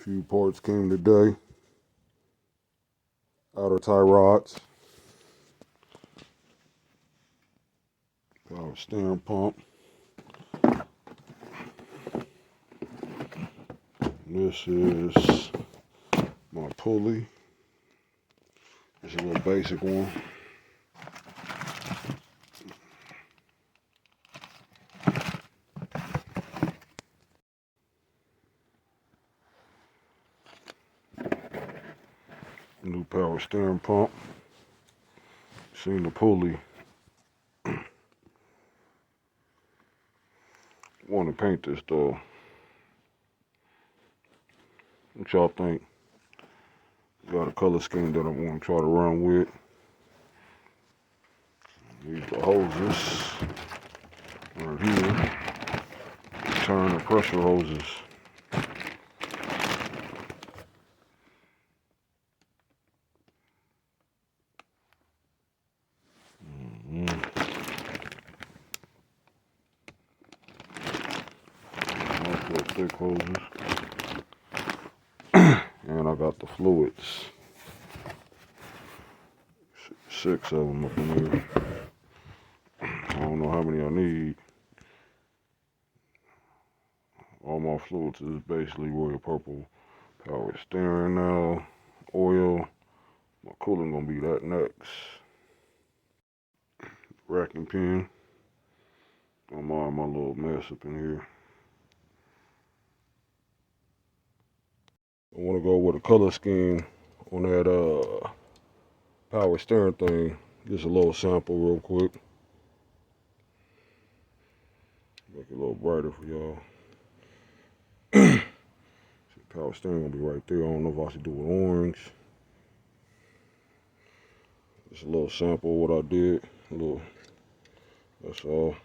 Few parts came today. Outer tie rods. Power steering pump. This is my pulley. It's a little basic one. New power steering pump. Seen the pulley. Want to paint this though. What y'all think? Got a color scheme that I want to try to run with. These the hoses right here. Turn the pressure hoses. Thick hoses. And I got the fluids. 6 of them up in here. I don't know how many I need. All my fluids is basically royal purple. Power steering now. Oil. My cooling gonna be that next. Racking pin. Don't mind my little mess up in here. I want to go with a color scheme on that power steering thing. Just a little sample real quick. Make it a little brighter for y'all. Power steering gonna be right there. I don't know if I should do it orange. Just a little sample of what I did. A little. That's all.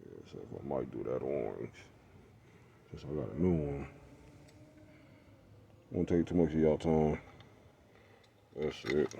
Yeah, so I might do that orange. Since I got a new one. Won't take too much of y'all time. That's it.